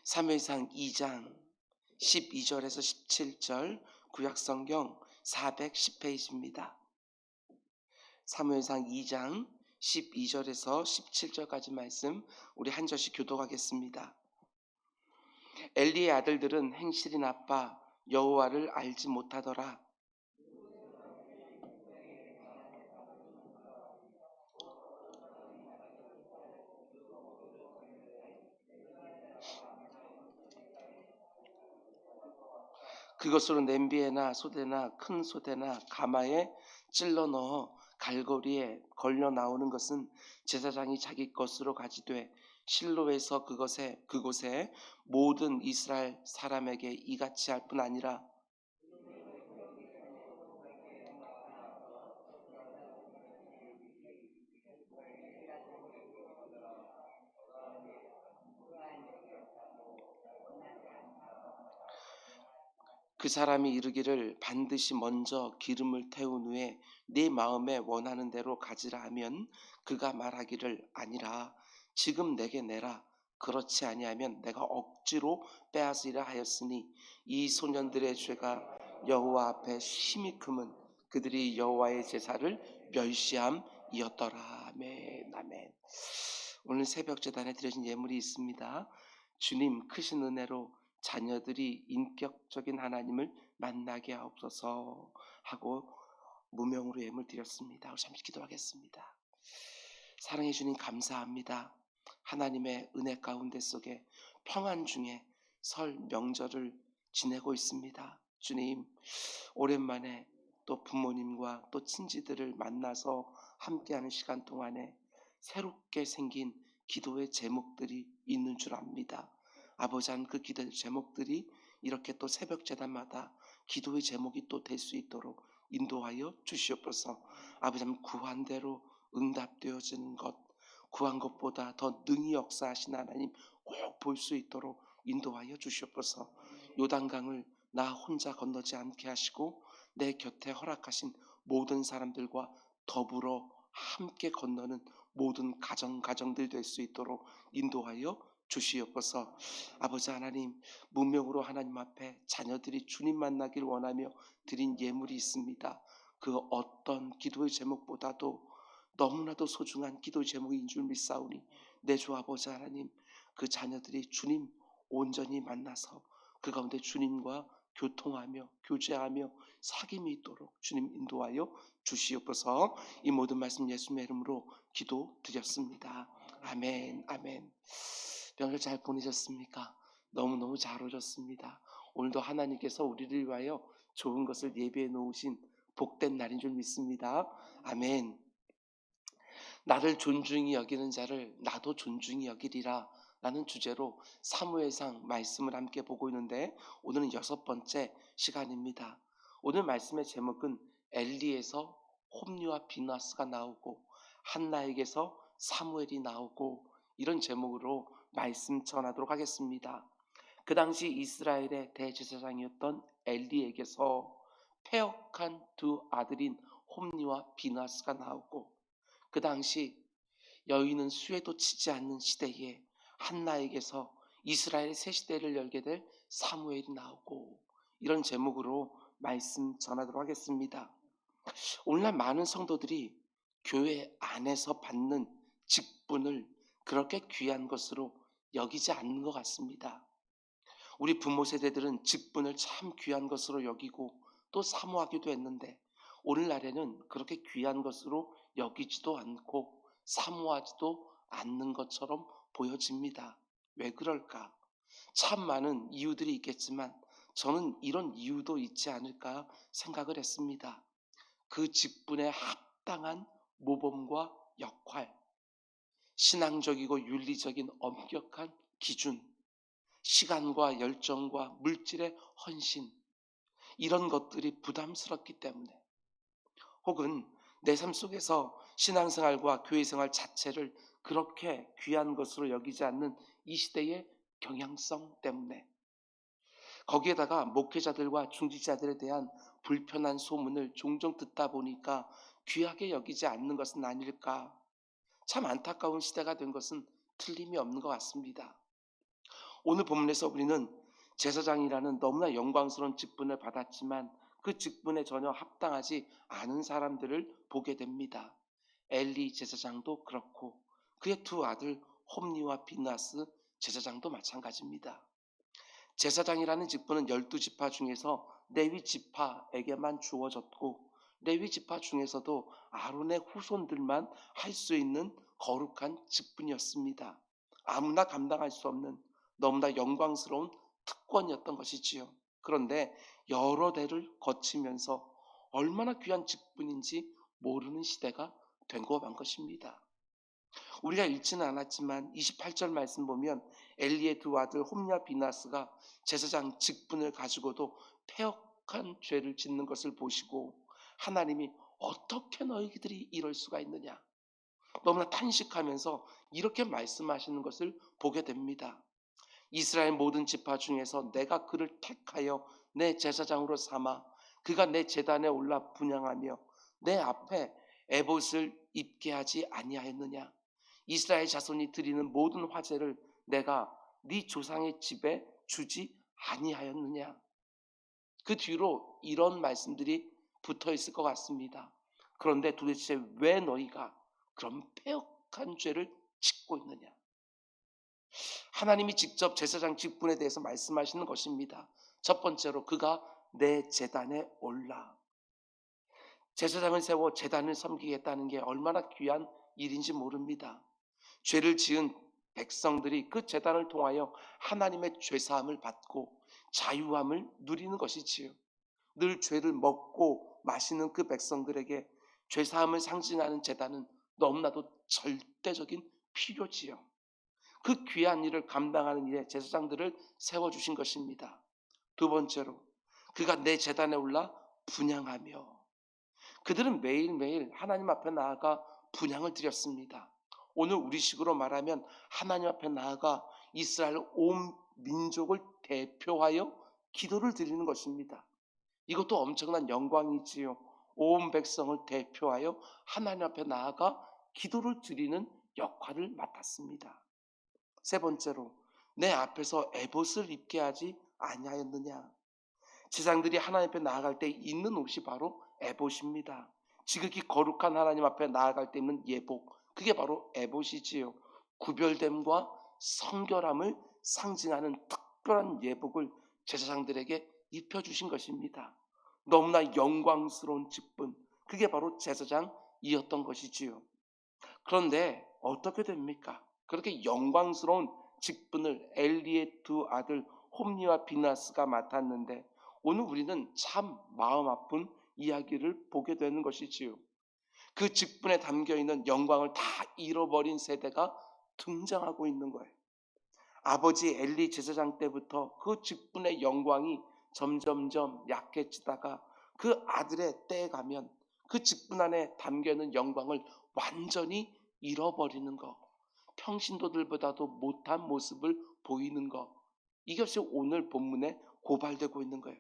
사무엘상 2장 12절에서 17절 구약성경 410페이지입니다. 사무엘상 2장 12절에서 17절까지 말씀 우리 한 절씩 교독하겠습니다. 엘리의 아들들은 행실이 나빠 여호와를 알지 못하더라. 그것으로 냄비에나 소대나 큰 소대나 가마에 찔러 넣어 갈고리에 걸려 나오는 것은 제사장이 자기 것으로 가지되 실로에서 그곳에 모든 이스라엘 사람에게 이같이 할 뿐 아니라 그 사람이 이르기를 반드시 먼저 기름을 태운 후에 네 마음에 원하는 대로 가지라 하면 그가 말하기를 아니라 지금 내게 내라. 그렇지 아니하면 내가 억지로 빼앗으리라 하였으니 이 소년들의 죄가 여호와 앞에 심히 크면 그들이 여호와의 제사를 멸시함이었더라. 아멘. 아멘. 오늘 새벽 제단에 드려진 예물이 있습니다. 주님 크신 은혜로 자녀들이 인격적인 하나님을 만나게 하옵소서 하고 무명으로 예물 드렸습니다. 우리 잠시 기도하겠습니다. 사랑해 주님 감사합니다. 하나님의 은혜 가운데 속에 평안 중에 설 명절을 지내고 있습니다. 주님 오랜만에 또 부모님과 또 친지들을 만나서 함께하는 시간 동안에 새롭게 생긴 기도의 제목들이 있는 줄 압니다. 아버지 하나님 그 기도의 제목들이 이렇게 또 새벽 제단마다 기도의 제목이 또 될 수 있도록 인도하여 주시옵소서. 아버지 하나님 구한 대로 응답되어지는 것, 구한 것보다 더 능히 역사하신 하나님 꼭 볼 수 있도록 인도하여 주시옵소서. 요단강을 나 혼자 건너지 않게 하시고 내 곁에 허락하신 모든 사람들과 더불어 함께 건너는 모든 가정들 될 수 있도록 인도하여 주시옵소서. 아버지 하나님 문명으로 하나님 앞에 자녀들이 주님 만나길 원하며 드린 예물이 있습니다. 그 어떤 기도의 제목보다도 너무나도 소중한 기도의 제목인 줄 믿사오니 내 주 아버지 하나님 그 자녀들이 주님 온전히 만나서 그 가운데 주님과 교통하며 교제하며 사귐이 있도록 주님 인도하여 주시옵소서. 이 모든 말씀 예수님의 이름으로 기도드렸습니다. 아멘. 아멘. 명절 잘 보내셨습니까? 너무너무 잘 오셨습니다. 오늘도 하나님께서 우리를 위하여 좋은 것을 예비해 놓으신 복된 날인 줄 믿습니다. 아멘. 나를 존중히 여기는 자를 나도 존중히 여기리라 라는 주제로 사무엘상 말씀을 함께 보고 있는데 오늘은 6번째 시간입니다. 오늘 말씀의 제목은 엘리에서 홈리와 비나스가 나오고 한나에게서 사무엘이 나오고 이런 제목으로 말씀 전하도록 하겠습니다. 그 당시 이스라엘의 대제사장이었던 엘리에게서 패역한 두 아들인 홈리와 비나스가 나오고 그 당시 여인은 수에도 치지 않는 시대에 한나에게서 이스라엘의 새 시대를 열게 될 사무엘이 나오고 이런 제목으로 말씀 전하도록 하겠습니다. 오늘날 많은 성도들이 교회 안에서 받는 직분을 그렇게 귀한 것으로 여기지 않는 것 같습니다. 우리 부모 세대들은 직분을 참 귀한 것으로 여기고 또 사모하기도 했는데 오늘날에는 그렇게 귀한 것으로 여기지도 않고 사모하지도 않는 것처럼 보여집니다. 왜 그럴까? 참 많은 이유들이 있겠지만 저는 이런 이유도 있지 않을까 생각을 했습니다. 그 직분에 합당한 모범과 역할, 신앙적이고 윤리적인 엄격한 기준, 시간과 열정과 물질의 헌신, 이런 것들이 부담스럽기 때문에 혹은 내 삶 속에서 신앙생활과 교회생활 자체를 그렇게 귀한 것으로 여기지 않는 이 시대의 경향성 때문에 거기에다가 목회자들과 중직자들에 대한 불편한 소문을 종종 듣다 보니까 귀하게 여기지 않는 것은 아닐까. 참 안타까운 시대가 된 것은 틀림이 없는 것 같습니다. 오늘 본문에서 우리는 제사장이라는 너무나 영광스러운 직분을 받았지만 그 직분에 전혀 합당하지 않은 사람들을 보게 됩니다. 엘리 제사장도 그렇고 그의 두 아들 홈니와 비나스 제사장도 마찬가지입니다. 제사장이라는 직분은 12지파 중에서 레위 지파에게만 주어졌고 레위 지파 중에서도 아론의 후손들만 할 수 있는 거룩한 직분이었습니다. 아무나 감당할 수 없는 너무나 영광스러운 특권이었던 것이지요. 그런데 여러 대를 거치면서 얼마나 귀한 직분인지 모르는 시대가 된 것 만 것입니다. 우리가 읽지는 않았지만 28절 말씀 보면 엘리의 두 아들 홈냐 비나스가 제사장 직분을 가지고도 패역한 죄를 짓는 것을 보시고 하나님이 어떻게 너희들이 이럴 수가 있느냐 너무나 탄식하면서 이렇게 말씀하시는 것을 보게 됩니다. 이스라엘 모든 지파 중에서 내가 그를 택하여 내 제사장으로 삼아 그가 내 제단에 올라 분향하며 내 앞에 에봇을 입게 하지 아니하였느냐. 이스라엘 자손이 드리는 모든 화제를 내가 네 조상의 집에 주지 아니하였느냐. 그 뒤로 이런 말씀들이 붙어 있을 것 같습니다. 그런데 도대체 왜 너희가 그런 패역한 죄를 짓고 있느냐. 하나님이 직접 제사장 직분에 대해서 말씀하시는 것입니다. 첫 번째로 그가 내 제단에 올라. 제사장을 세워 제단을 섬기겠다는 게 얼마나 귀한 일인지 모릅니다. 죄를 지은 백성들이 그 제단을 통하여 하나님의 죄사함을 받고 자유함을 누리는 것이지요. 늘 죄를 먹고 마시는 그 백성들에게 죄사함을 상징하는 제단은 너무나도 절대적인 필요지요. 그 귀한 일을 감당하는 일에 제사장들을 세워주신 것입니다. 두 번째로 그가 내 제단에 올라 분향하며 그들은 매일매일 하나님 앞에 나아가 분향을 드렸습니다. 오늘 우리식으로 말하면 하나님 앞에 나아가 이스라엘 온 민족을 대표하여 기도를 드리는 것입니다. 이것도 엄청난 영광이지요. 온 백성을 대표하여 하나님 앞에 나아가 기도를 드리는 역할을 맡았습니다. 세 번째로 내 앞에서 에봇을 입게 하지 아니하였느냐. 제사장들이 하나님 앞에 나아갈 때 입는 옷이 바로 에봇입니다. 지극히 거룩한 하나님 앞에 나아갈 때 입는 예복, 그게 바로 에봇이지요. 구별됨과 성결함을 상징하는 특별한 예복을 제사장들에게 입혀주신 것입니다. 너무나 영광스러운 직분, 그게 바로 제사장이었던 것이지요. 그런데 어떻게 됩니까? 그렇게 영광스러운 직분을 엘리의 두 아들 홈니와 비나스가 맡았는데 오늘 우리는 참 마음 아픈 이야기를 보게 되는 것이지요. 그 직분에 담겨있는 영광을 다 잃어버린 세대가 등장하고 있는 거예요. 아버지 엘리 제사장 때부터 그 직분의 영광이 점점점 약해지다가 그 아들의 때에 가면 그 직분 안에 담겨있는 영광을 완전히 잃어버리는 것, 평신도들보다도 못한 모습을 보이는 것, 이것이 오늘 본문에 고발되고 있는 거예요.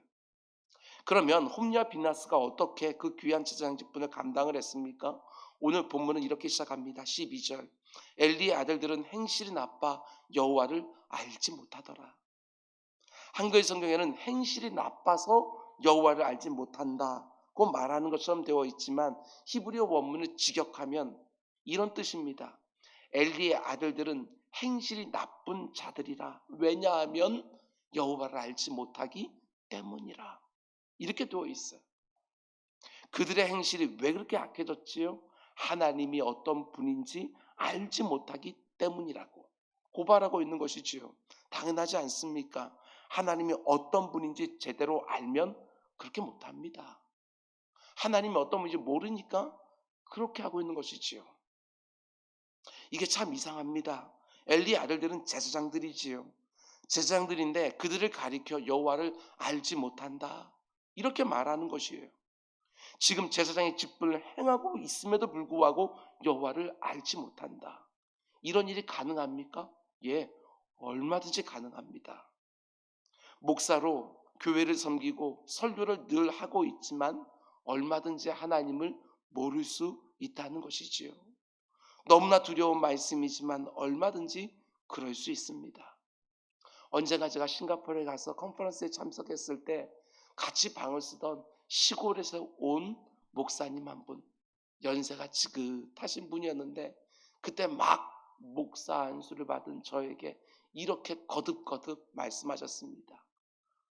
그러면 홈리와 비나스가 어떻게 그 귀한 제사장 직분을 감당을 했습니까? 오늘 본문은 이렇게 시작합니다. 12절 엘리의 아들들은 행실이 나빠 여호와를 알지 못하더라. 한글 성경에는 행실이 나빠서 여호와를 알지 못한다고 말하는 것처럼 되어 있지만 히브리어 원문을 직역하면 이런 뜻입니다. 엘리의 아들들은 행실이 나쁜 자들이라. 왜냐하면 여호와를 알지 못하기 때문이라. 이렇게 되어 있어요. 그들의 행실이 왜 그렇게 악해졌지요? 하나님이 어떤 분인지 알지 못하기 때문이라고 고발하고 있는 것이지요. 당연하지 않습니까? 하나님이 어떤 분인지 제대로 알면 그렇게 못합니다. 하나님이 어떤 분인지 모르니까 그렇게 하고 있는 것이지요. 이게 참 이상합니다. 엘리의 아들들은 제사장들이지요. 제사장들인데 그들을 가리켜 여호와를 알지 못한다. 이렇게 말하는 것이에요. 지금 제사장의 직분을 행하고 있음에도 불구하고 여호와를 알지 못한다. 이런 일이 가능합니까? 예, 얼마든지 가능합니다. 목사로 교회를 섬기고 설교를 늘 하고 있지만 얼마든지 하나님을 모를 수 있다는 것이지요. 너무나 두려운 말씀이지만 얼마든지 그럴 수 있습니다. 언젠가 제가 싱가포르에 가서 컨퍼런스에 참석했을 때 같이 방을 쓰던 시골에서 온 목사님 한 분, 연세가 지긋하신 분이었는데 그때 막 목사 안수를 받은 저에게 이렇게 거듭거듭 말씀하셨습니다.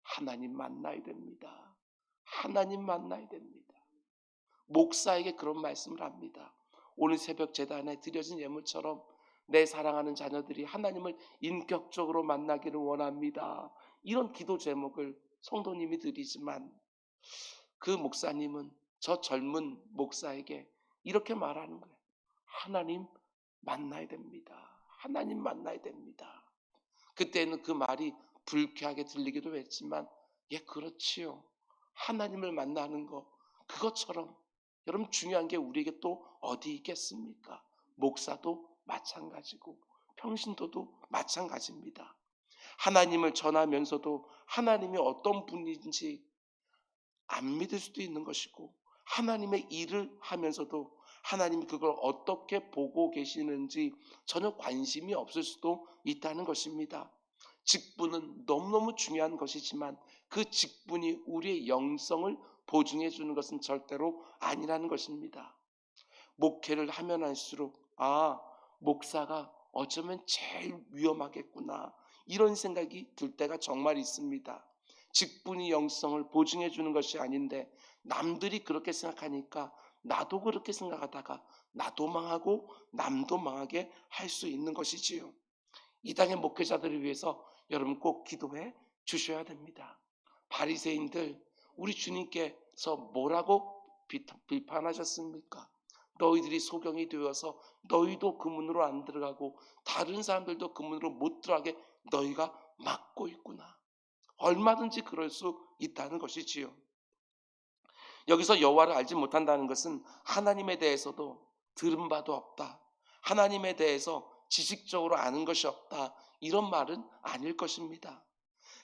하나님 만나야 됩니다. 하나님 만나야 됩니다. 목사에게 그런 말씀을 합니다. 오늘 새벽 제단에 드려진 예물처럼 내 사랑하는 자녀들이 하나님을 인격적으로 만나기를 원합니다. 이런 기도 제목을 성도님이 드리지만 그 목사님은 저 젊은 목사에게 이렇게 말하는 거예요. 하나님 만나야 됩니다. 하나님 만나야 됩니다. 그때는 그 말이 불쾌하게 들리기도 했지만 예, 그렇지요. 하나님을 만나는 거 그것처럼 여러분 중요한 게 우리에게 또 어디 있겠습니까? 목사도 마찬가지고 평신도도 마찬가지입니다. 하나님을 전하면서도 하나님이 어떤 분인지 안 믿을 수도 있는 것이고 하나님의 일을 하면서도 하나님이 그걸 어떻게 보고 계시는지 전혀 관심이 없을 수도 있다는 것입니다. 직분은 너무너무 중요한 것이지만 그 직분이 우리의 영성을 보증해 주는 것은 절대로 아니라는 것입니다. 목회를 하면 할수록 목사가 어쩌면 제일 위험하겠구나 이런 생각이 들 때가 정말 있습니다. 직분이 영성을 보증해 주는 것이 아닌데 남들이 그렇게 생각하니까 나도 그렇게 생각하다가 나도 망하고 남도 망하게 할 수 있는 것이지요. 이 땅의 목회자들을 위해서 여러분 꼭 기도해 주셔야 됩니다. 바리새인들, 우리 주님께서 뭐라고 비판하셨습니까? 너희들이 소경이 되어서 너희도 그 문으로 안 들어가고 다른 사람들도 그 문으로 못 들어가게 너희가 막고 있구나. 얼마든지 그럴 수 있다는 것이지요. 여기서 여호와를 알지 못한다는 것은 하나님에 대해서도 들은 바도 없다, 하나님에 대해서 지식적으로 아는 것이 없다, 이런 말은 아닐 것입니다.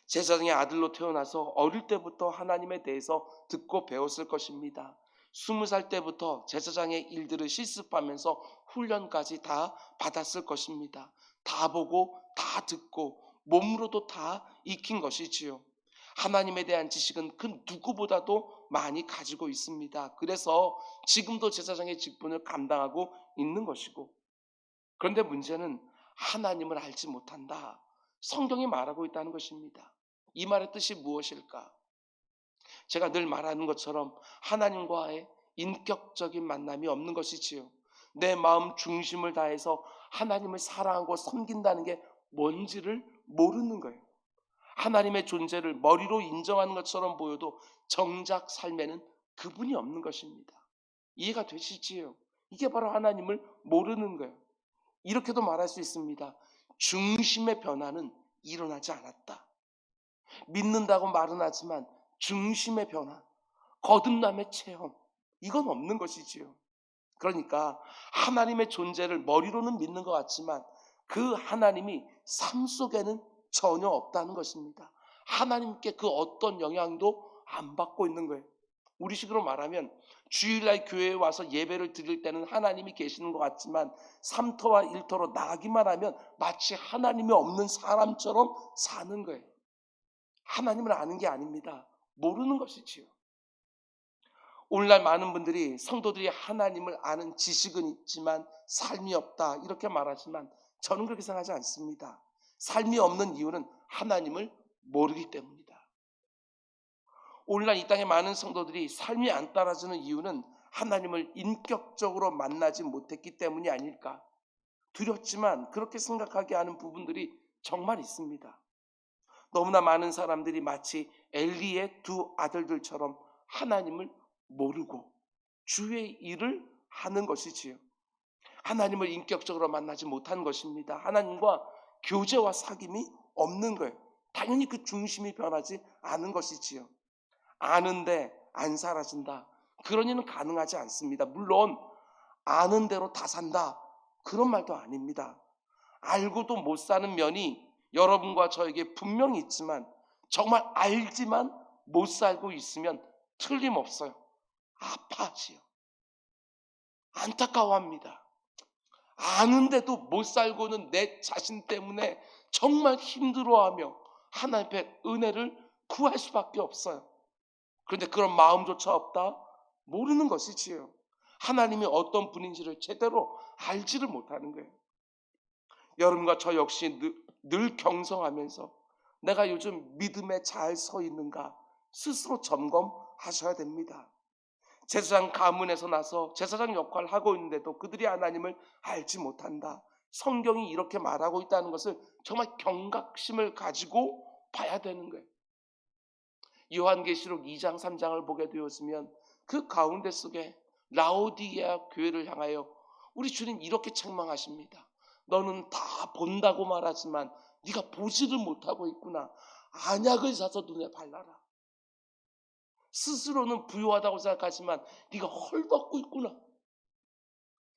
제사장의 아들로 태어나서 어릴 때부터 하나님에 대해서 듣고 배웠을 것입니다. 20살 때부터 제사장의 일들을 실습하면서 훈련까지 다 받았을 것입니다. 다 보고 다 듣고 몸으로도 다 익힌 것이지요. 하나님에 대한 지식은 그 누구보다도 많이 가지고 있습니다. 그래서 지금도 제사장의 직분을 감당하고 있는 것이고, 그런데 문제는 하나님을 알지 못한다, 성경이 말하고 있다는 것입니다. 이 말의 뜻이 무엇일까? 제가 늘 말하는 것처럼 하나님과의 인격적인 만남이 없는 것이지요. 내 마음 중심을 다해서 하나님을 사랑하고 섬긴다는 게 뭔지를 모르는 거예요. 하나님의 존재를 머리로 인정하는 것처럼 보여도 정작 삶에는 그분이 없는 것입니다. 이해가 되시지요? 이게 바로 하나님을 모르는 거예요. 이렇게도 말할 수 있습니다. 중심의 변화는 일어나지 않았다. 믿는다고 말은 하지만 중심의 변화, 거듭남의 체험, 이건 없는 것이지요. 그러니까 하나님의 존재를 머리로는 믿는 것 같지만 그 하나님이 삶 속에는 전혀 없다는 것입니다. 하나님께 그 어떤 영향도 안 받고 있는 거예요. 우리식으로 말하면 주일날 교회에 와서 예배를 드릴 때는 하나님이 계시는 것 같지만 삼터와 일터로 나가기만 하면 마치 하나님이 없는 사람처럼 사는 거예요. 하나님을 아는 게 아닙니다. 모르는 것이지요. 오늘날 많은 분들이 성도들이 하나님을 아는 지식은 있지만 삶이 없다 이렇게 말하지만 저는 그렇게 생각하지 않습니다. 삶이 없는 이유는 하나님을 모르기 때문이다. 오늘날 이 땅에 많은 성도들이 삶이 안 따라주는 이유는 하나님을 인격적으로 만나지 못했기 때문이 아닐까. 두렵지만 그렇게 생각하게 하는 부분들이 정말 있습니다. 너무나 많은 사람들이 마치 엘리의 두 아들들처럼 하나님을 모르고 주의 일을 하는 것이지요. 하나님을 인격적으로 만나지 못한 것입니다. 하나님과 교제와 사귐이 없는 거예요. 당연히 그 중심이 변하지 않은 것이지요. 아는데 안 살아진다, 그런 일은 가능하지 않습니다. 물론 아는 대로 다 산다, 그런 말도 아닙니다. 알고도 못 사는 면이 여러분과 저에게 분명히 있지만 정말 알지만 못 살고 있으면 틀림없어요. 아파하지요. 안타까워합니다. 아는데도 못 살고는 내 자신 때문에 정말 힘들어하며 하나님 앞에 은혜를 구할 수밖에 없어요. 그런데 그런 마음조차 없다? 모르는 것이지요. 하나님이 어떤 분인지를 제대로 알지를 못하는 거예요. 여러분과 저 역시 늘 경성하면서 내가 요즘 믿음에 잘 서 있는가 스스로 점검하셔야 됩니다. 제사장 가문에서 나서 제사장 역할을 하고 있는데도 그들이 하나님을 알지 못한다. 성경이 이렇게 말하고 있다는 것을 정말 경각심을 가지고 봐야 되는 거예요. 요한계시록 2장 3장을 보게 되었으면 그 가운데 속에 라오디게아 교회를 향하여 우리 주님 이렇게 책망하십니다. 너는 다 본다고 말하지만 네가 보지를 못하고 있구나. 안약을 사서 눈에 발라라. 스스로는 부유하다고 생각하지만 네가 헐벗고 있구나.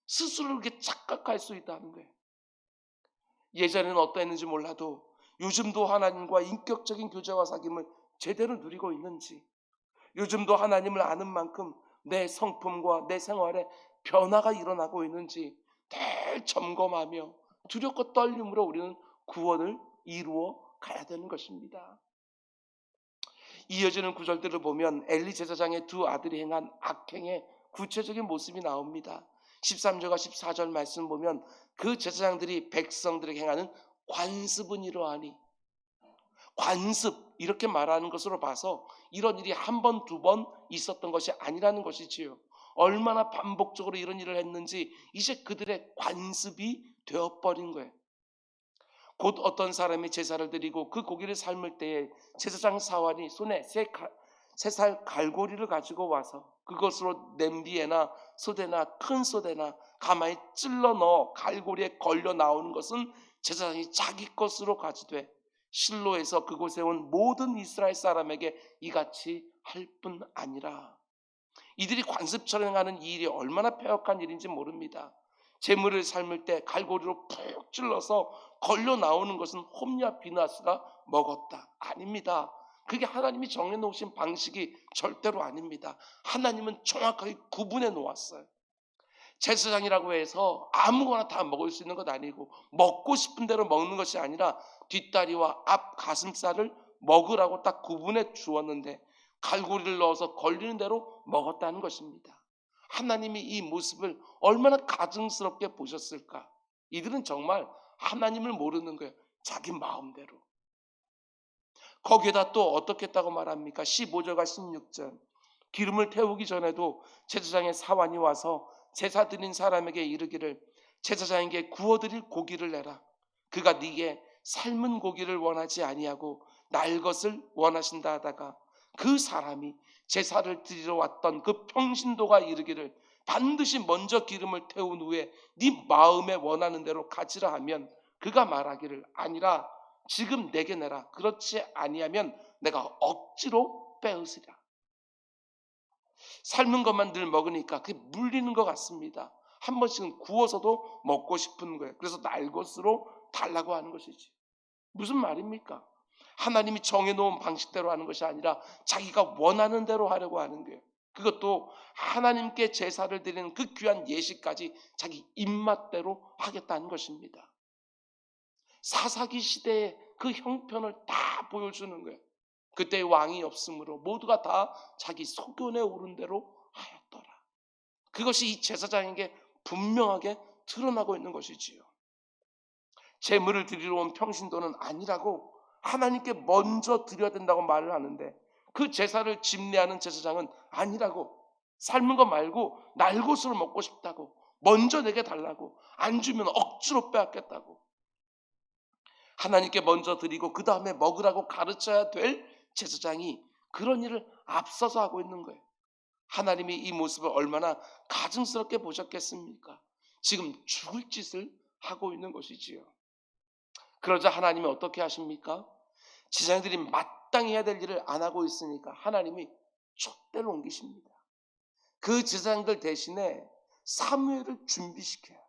스스로 그렇게 착각할 수 있다는 거예요. 예전에는 어떠했는지 몰라도 요즘도 하나님과 인격적인 교제와 사귐을 제대로 누리고 있는지, 요즘도 하나님을 아는 만큼 내 성품과 내 생활에 변화가 일어나고 있는지 늘 점검하며 두렵고 떨림으로 우리는 구원을 이루어 가야 되는 것입니다. 이어지는 구절들을 보면 엘리 제사장의 두 아들이 행한 악행의 구체적인 모습이 나옵니다. 13절과 14절 말씀 보면 그 제사장들이 백성들에게 행하는 관습은 이러하니, 관습 이렇게 말하는 것으로 봐서 이런 일이 한 번, 두 번 있었던 것이 아니라는 것이지요. 얼마나 반복적으로 이런 일을 했는지 이제 그들의 관습이 되어버린 거예요. 곧 어떤 사람이 제사를 드리고 그 고기를 삶을 때에 제사장 사환이 손에 세 살 갈고리를 가지고 와서 그것으로 냄비에나 소대나 큰 소대나 가마에 찔러 넣어 갈고리에 걸려 나오는 것은 제사장이 자기 것으로 가지되 실로에서 그곳에 온 모든 이스라엘 사람에게 이같이 할 뿐 아니라. 이들이 관습처럼 하는 이 일이 얼마나 폐역한 일인지 모릅니다. 재물을 삶을 때 갈고리로 푹 찔러서 걸려 나오는 것은 홈냐 비나스가 먹었다. 아닙니다. 그게 하나님이 정해놓으신 방식이 절대로 아닙니다. 하나님은 정확하게 구분해 놓았어요. 제사장이라고 해서 아무거나 다 먹을 수 있는 것 아니고 먹고 싶은 대로 먹는 것이 아니라 뒷다리와 앞 가슴살을 먹으라고 딱 구분해 주었는데 갈고리를 넣어서 걸리는 대로 먹었다는 것입니다. 하나님이 이 모습을 얼마나 가증스럽게 보셨을까? 이들은 정말 하나님을 모르는 거예요. 자기 마음대로. 거기에다 또 어떻게 했다고 말합니까? 15절과 16절. 기름을 태우기 전에도 제사장의 사환이 와서 제사 드린 사람에게 이르기를 제사장에게 구워드릴 고기를 내라. 그가 네게 삶은 고기를 원하지 아니하고 날 것을 원하신다 하다가 그 사람이 제사를 드리러 왔던 그 평신도가 이르기를 반드시 먼저 기름을 태운 후에 네 마음에 원하는 대로 가지라 하면 그가 말하기를 아니라 지금 내게 내라. 그렇지 아니하면 내가 억지로 빼앗으리라. 삶은 것만 늘 먹으니까 그게 물리는 것 같습니다. 한 번씩은 구워서도 먹고 싶은 거예요. 그래서 날 것으로 달라고 하는 것이지. 무슨 말입니까? 하나님이 정해놓은 방식대로 하는 것이 아니라 자기가 원하는 대로 하려고 하는 거예요. 그것도 하나님께 제사를 드리는 그 귀한 예식까지 자기 입맛대로 하겠다는 것입니다. 사사기 시대의 그 형편을 다 보여주는 거예요. 그때 왕이 없으므로 모두가 다 자기 소견에 오른 대로 하였더라. 그것이 이 제사장에게 분명하게 드러나고 있는 것이지요. 제물을 드리러 온 평신도는 아니라고 하나님께 먼저 드려야 된다고 말을 하는데 그 제사를 집례하는 제사장은 아니라고, 삶은 거 말고 날것으로 먹고 싶다고, 먼저 내게 달라고, 안 주면 억지로 빼앗겠다고, 하나님께 먼저 드리고 그 다음에 먹으라고 가르쳐야 될 제사장이 그런 일을 앞서서 하고 있는 거예요. 하나님이 이 모습을 얼마나 가증스럽게 보셨겠습니까? 지금 죽을 짓을 하고 있는 것이지요. 그러자 하나님이 어떻게 하십니까? 제사장들이 마땅히 해야 될 일을 안 하고 있으니까 하나님이 촛대를 옮기십니다. 그 제사장들 대신에 사무엘을 준비시켜요.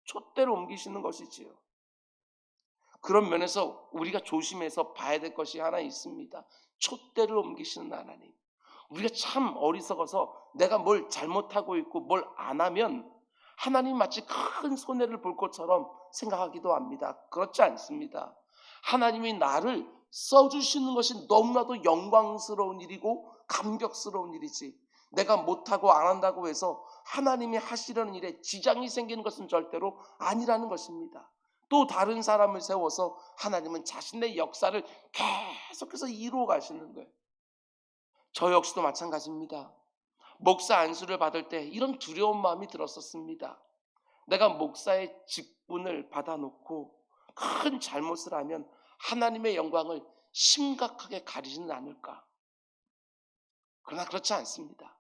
촛대를 옮기시는 것이지요. 그런 면에서 우리가 조심해서 봐야 될 것이 하나 있습니다. 촛대를 옮기시는 하나님. 우리가 참 어리석어서 내가 뭘 잘못하고 있고 뭘 안 하면 하나님 마치 큰 손해를 볼 것처럼 생각하기도 합니다. 그렇지 않습니다. 하나님이 나를 써주시는 것이 너무나도 영광스러운 일이고 감격스러운 일이지, 내가 못하고 안 한다고 해서 하나님이 하시려는 일에 지장이 생기는 것은 절대로 아니라는 것입니다. 또 다른 사람을 세워서 하나님은 자신의 역사를 계속해서 이루어 가시는 거예요. 저 역시도 마찬가지입니다. 목사 안수를 받을 때 이런 두려운 마음이 들었었습니다. 내가 목사의 직분을 받아놓고 큰 잘못을 하면 하나님의 영광을 심각하게 가리지는 않을까. 그러나 그렇지 않습니다.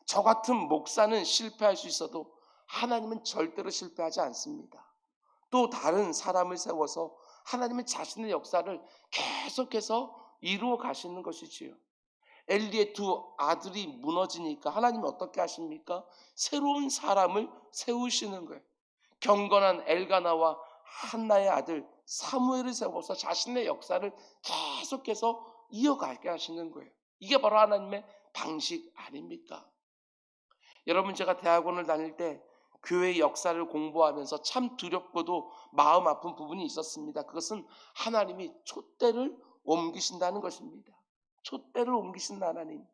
저 같은 목사는 실패할 수 있어도 하나님은 절대로 실패하지 않습니다. 또 다른 사람을 세워서 하나님은 자신의 역사를 계속해서 이루어 가시는 것이지요. 엘리의 두 아들이 무너지니까 하나님이 어떻게 하십니까? 새로운 사람을 세우시는 거예요. 경건한 엘가나와 한나의 아들 사무엘을 세워서 자신의 역사를 계속해서 이어가게 하시는 거예요. 이게 바로 하나님의 방식 아닙니까? 여러분, 제가 대학원을 다닐 때 교회의 역사를 공부하면서 참 두렵고도 마음 아픈 부분이 있었습니다. 그것은 하나님이 촛대를 옮기신다는 것입니다. 촛대를 옮기신 하나님.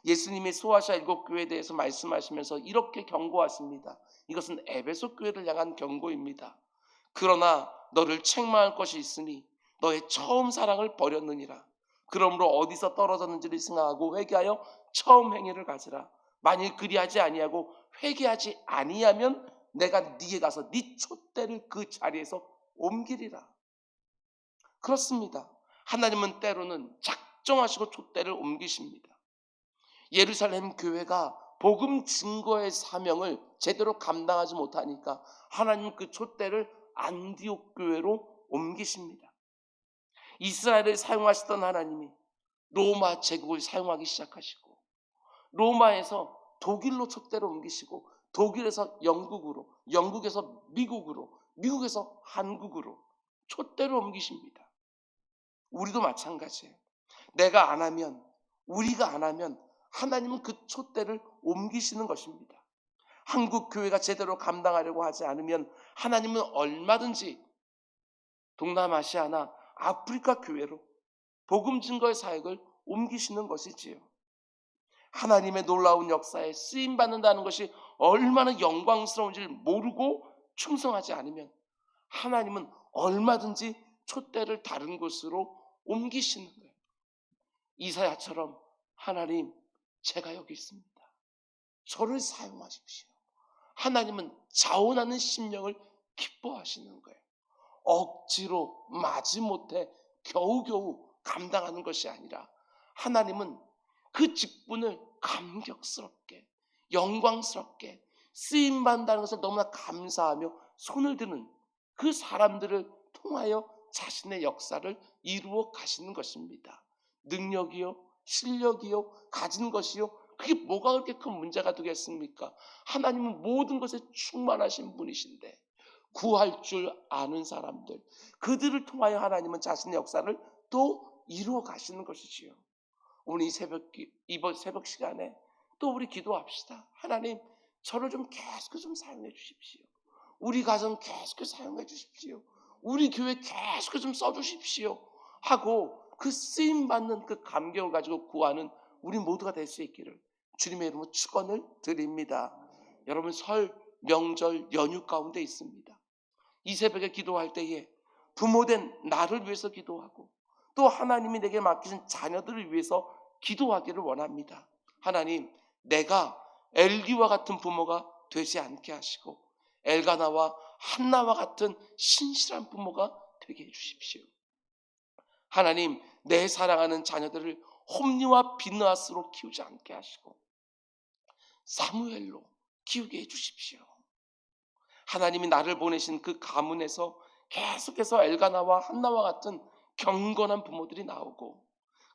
예수님이 소아시아 일곱 교회에 대해서 말씀하시면서 이렇게 경고하십니다. 이것은 에베소 교회를 향한 경고입니다. 그러나 너를 책망할 것이 있으니 너의 처음 사랑을 버렸느니라. 그러므로 어디서 떨어졌는지를 생각하고 회개하여 처음 행위를 가지라. 만일 그리하지 아니하고 회개하지 아니하면 내가 네게 가서 네 촛대를 그 자리에서 옮기리라. 그렇습니다. 하나님은 때로는 작정하시고 촛대를 옮기십니다. 예루살렘 교회가 복음 증거의 사명을 제대로 감당하지 못하니까 하나님 그 촛대를 안디옥 교회로 옮기십니다. 이스라엘을 사용하시던 하나님이 로마 제국을 사용하기 시작하시고, 로마에서 독일로 촛대를 옮기시고, 독일에서 영국으로, 영국에서 미국으로, 미국에서 한국으로 촛대를 옮기십니다. 우리도 마찬가지예요. 내가 안 하면, 우리가 안 하면 하나님은 그 촛대를 옮기시는 것입니다. 한국 교회가 제대로 감당하려고 하지 않으면 하나님은 얼마든지 동남아시아나 아프리카 교회로 복음 증거의 사역을 옮기시는 것이지요. 하나님의 놀라운 역사에 쓰임 받는다는 것이 얼마나 영광스러운지를 모르고 충성하지 않으면 하나님은 얼마든지 촛대를 다른 곳으로 옮기시는 거예요. 이사야처럼 하나님, 제가 여기 있습니다. 저를 사용하십시오. 하나님은 자원하는 심령을 기뻐하시는 거예요. 억지로 마지못해 겨우겨우 감당하는 것이 아니라 하나님은 그 직분을 감격스럽게, 영광스럽게 쓰임받는다는 것을 너무나 감사하며 손을 드는 그 사람들을 통하여 자신의 역사를 이루어 가시는 것입니다. 능력이요, 실력이요, 가진 것이요, 그게 뭐가 그렇게 큰 문제가 되겠습니까? 하나님은 모든 것에 충만하신 분이신데 구할 줄 아는 사람들, 그들을 통하여 하나님은 자신의 역사를 또 이루어 가시는 것이지요. 오늘 이번 새벽 시간에 또 우리 기도합시다. 하나님, 저를 좀 계속 좀 사용해 주십시오. 우리 가정 계속 사용해 주십시오. 우리 교회 계속 좀 써주십시오. 하고 그 쓰임 받는 그 감격을 가지고 구하는 우리 모두가 될 수 있기를 주님의 이름으로 축원을 드립니다. 여러분, 설 명절 연휴 가운데 있습니다. 이 새벽에 기도할 때에 부모된 나를 위해서 기도하고 또 하나님이 내게 맡기신 자녀들을 위해서 기도하기를 원합니다. 하나님, 내가 엘리와 같은 부모가 되지 않게 하시고 엘가나와 한나와 같은 신실한 부모가 되게 해주십시오. 하나님, 내 사랑하는 자녀들을 홈리와 비느하스로 키우지 않게 하시고 사무엘로 키우게 해주십시오. 하나님이 나를 보내신 그 가문에서 계속해서 엘가나와 한나와 같은 경건한 부모들이 나오고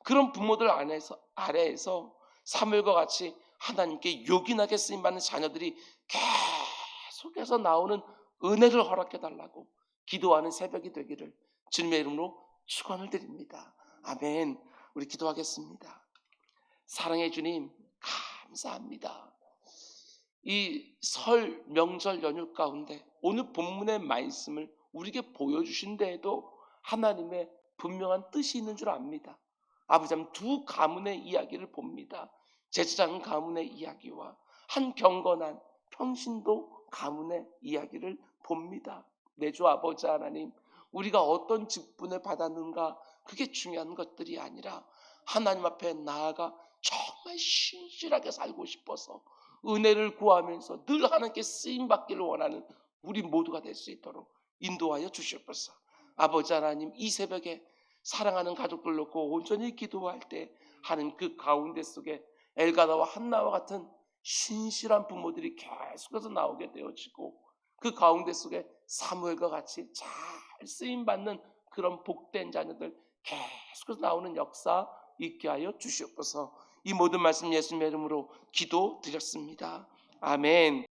그런 부모들 아래에서 사무엘과 같이 하나님께 요긴하게 쓰임받는 자녀들이 계속해서 나오는 은혜를 허락해달라고 기도하는 새벽이 되기를 주님의 이름으로 축원을 드립니다. 아멘. 우리 기도하겠습니다. 사랑의 주님, 감사합니다. 이 설 명절 연휴 가운데 오늘 본문의 말씀을 우리에게 보여주신 데에도 하나님의 분명한 뜻이 있는 줄 압니다. 아버지는 두 가문의 이야기를 봅니다. 제사장 가문의 이야기와 한 경건한 평신도 가문의 이야기를 봅니다. 내 주 아버지 하나님, 우리가 어떤 직분을 받았는가 그게 중요한 것들이 아니라 하나님 앞에 나아가 정말 신실하게 살고 싶어서 은혜를 구하면서 늘 하나님께 쓰임받기를 원하는 우리 모두가 될 수 있도록 인도하여 주시옵소서. 아버지 하나님, 이 새벽에 사랑하는 가족들 놓고 온전히 기도할 때 하는 그 가운데 속에 엘가다와 한나와 같은 신실한 부모들이 계속해서 나오게 되어지고 그 가운데 속에 사무엘과 같이 잘 쓰임받는 그런 복된 자녀들 계속해서 나오는 역사 있게 하여 주시옵소서. 이 모든 말씀 예수님의 이름으로 기도드렸습니다. 아멘.